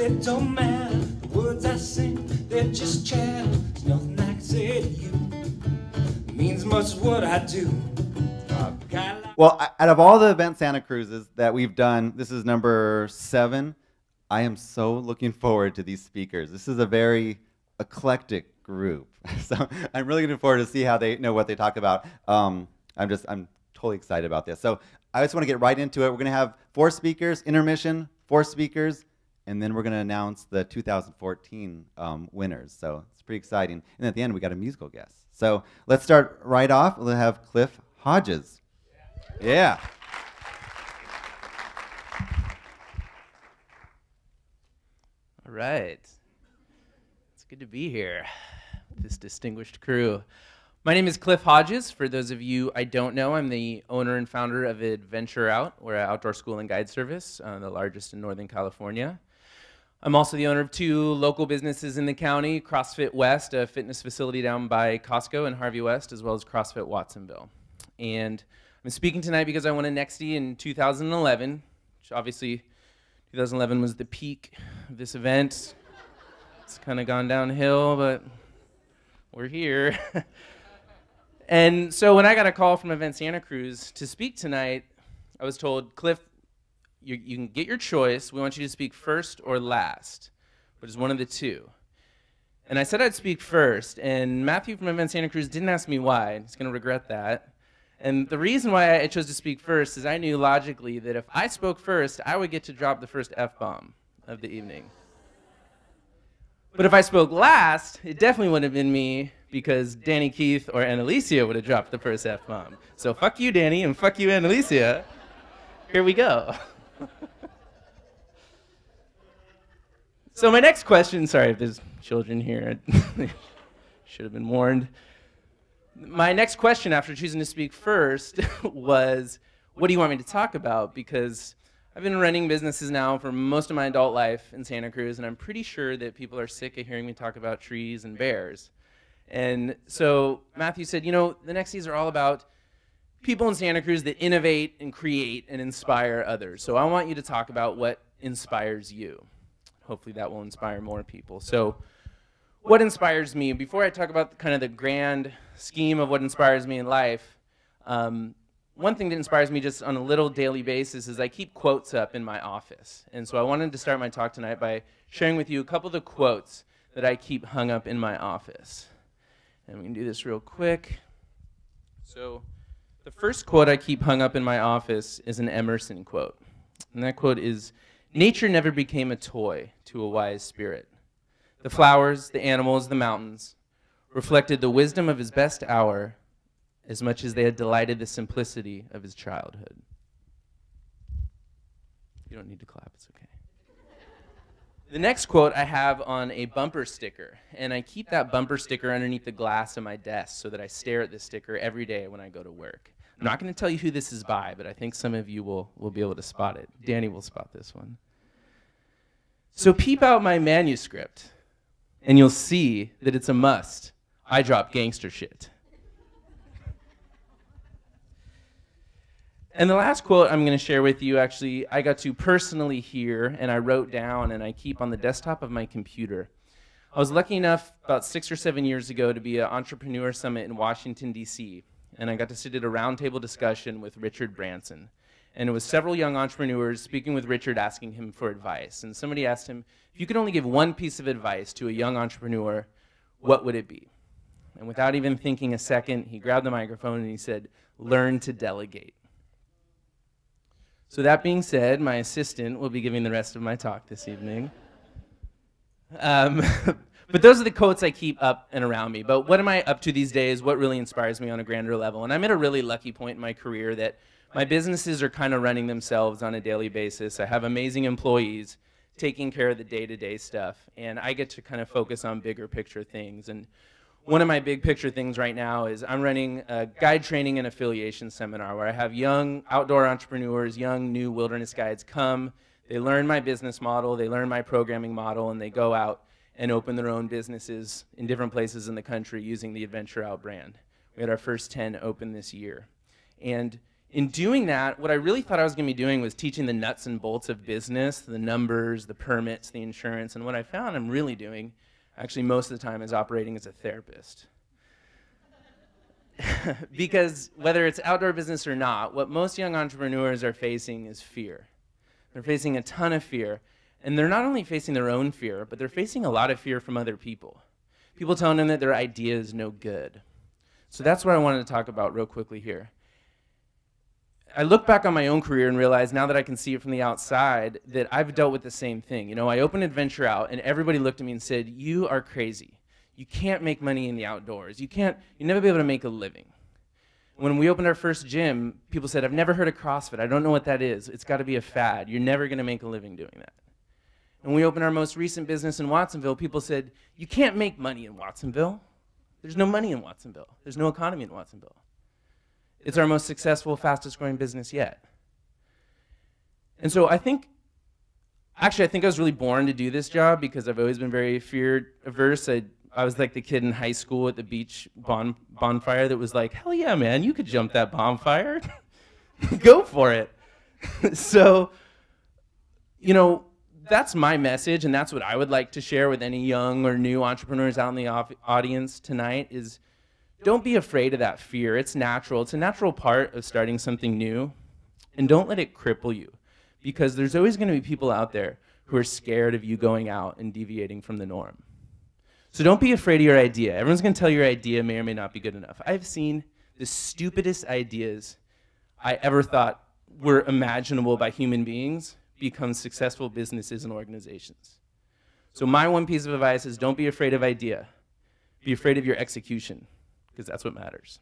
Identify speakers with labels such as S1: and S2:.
S1: it don't matter. The words I sing, they're just chatter. There's nothing I can say to you. It means much what I do.
S2: Well, out of all the event Santa Cruzes that we've done, this is number 7. I am so looking forward to these speakers. This is a very eclectic group. So I'm really looking forward to see how they know what they talk about. I'm totally excited about this. So I just want to get right into it. We're going to have 4 speakers, intermission, 4 speakers, and then we're going to announce the 2014 winners. So it's pretty exciting. And at the end, we got a musical guest. So let's start right off. We'll have Cliff Hodges. Yeah.
S3: All right. It's good to be here with this distinguished crew. My name is Cliff Hodges. For those of you I don't know, I'm the owner and founder of Adventure Out. We're an outdoor school and guide service, the largest in Northern California. I'm also the owner of 2 local businesses in the county, CrossFit West, a fitness facility down by Costco in Harvey West, as well as CrossFit Watsonville. And I'm speaking tonight because I won a NEXTie in 2011, which obviously 2011 was the peak of this event. It's kind of gone downhill, but we're here. And so when I got a call from Event Santa Cruz to speak tonight, I was told, Cliff, you can get your choice. We want you to speak first or last, which is one of the 2. And I said I'd speak first, and Matthew from Event Santa Cruz didn't ask me why. He's going to regret that. And the reason why I chose to speak first is I knew logically that if I spoke first, I would get to drop the first F-bomb of the evening. But if I spoke last, it definitely wouldn't have been me, because Danny Keith or Annalicia would have dropped the first F-bomb. So fuck you, Danny, and fuck you, Annalicia. Here we go. So my next question, sorry if there's children here, should have been warned. My next question after choosing to speak first was, what do you want me to talk about? Because I've been running businesses now for most of my adult life in Santa Cruz, and I'm pretty sure that people are sick of hearing me talk about trees and bears. And so Matthew said, you know, the NEXTies are all about people in Santa Cruz that innovate and create and inspire others. So I want you to talk about what inspires you. Hopefully that will inspire more people. So what inspires me? Before I talk about kind of the grand scheme of what inspires me in life, one thing that inspires me just on a little daily basis is I keep quotes up in my office. And so I wanted to start my talk tonight by sharing with you a couple of the quotes that I keep hung up in my office. And we can do this real quick. So the first quote I keep hung up in my office is an Emerson quote. And that quote is, "Nature never became a toy to a wise spirit. The flowers, the animals, the mountains reflected the wisdom of his best hour as much as they had delighted the simplicity of his childhood." You don't need to clap, it's okay. The next quote I have on a bumper sticker, and I keep that bumper sticker underneath the glass of my desk so that I stare at this sticker every day when I go to work. I'm not going to tell you who this is by, but I think some of you will be able to spot it. Danny will spot this one. "So peep out my manuscript, and you'll see that it's a must. I drop gangster shit." And the last quote I'm going to share with you, actually, I got to personally hear, and I wrote down, and I keep on the desktop of my computer. I was lucky enough about 6 or 7 years ago to be at Entrepreneur Summit in Washington, D.C., and I got to sit at a roundtable discussion with Richard Branson. And it was several young entrepreneurs speaking with Richard, asking him for advice. And somebody asked him, if you could only give one piece of advice to a young entrepreneur, what would it be? And without even thinking a second, he grabbed the microphone and he said, "Learn to delegate." So that being said, my assistant will be giving the rest of my talk this evening. But those are the quotes I keep up and around me. But what am I up to these days? What really inspires me on a grander level? And I'm at a really lucky point in my career that my businesses are kind of running themselves on a daily basis. I have amazing employees taking care of the day-to-day stuff, and I get to kind of focus on bigger picture things. And one of my big picture things right now is I'm running a guide training and affiliation seminar where I have young outdoor entrepreneurs, young new wilderness guides come. They learn my business model, they learn my programming model, and they go out and open their own businesses in different places in the country using the Adventure Out brand. We had our first 10 open this year. And In doing that, what I really thought I was going to be doing was teaching the nuts and bolts of business, the numbers, the permits, the insurance, and what I found I'm really doing, actually most of the time, is operating as a therapist. Because whether it's outdoor business or not, what most young entrepreneurs are facing is fear. They're facing a ton of fear, and they're not only facing their own fear, but they're facing a lot of fear from other people. People telling them that their idea is no good. So that's what I wanted to talk about real quickly here. I look back on my own career and realize now that I can see it from the outside that I've dealt with the same thing. You know, I opened Adventure Out and everybody looked at me and said, "You are crazy. You can't make money in the outdoors. You'll never be able to make a living." When we opened our first gym, people said, "I've never heard of CrossFit. I don't know what that is. It's got to be a fad. You're never going to make a living doing that." And when we opened our most recent business in Watsonville, people said, "You can't make money in Watsonville. There's no money in Watsonville. There's no economy in Watsonville." It's our most successful, fastest growing business yet. And so I think I was really born to do this job because I've always been very fear averse. I was like the kid in high school at the beach bonfire that was like, "Hell yeah, man, you could jump that bonfire. Go for it." So, you know, that's my message, and that's what I would like to share with any young or new entrepreneurs out in the audience tonight is, don't be afraid of that fear. It's natural. It's a natural part of starting something new. And don't let it cripple you, because there's always going to be people out there who are scared of you going out and deviating from the norm. So don't be afraid of your idea. Everyone's going to tell your idea may or may not be good enough. I've seen the stupidest ideas I ever thought were imaginable by human beings become successful businesses and organizations. So my one piece of advice is don't be afraid of idea. Be afraid of your execution, because that's what matters.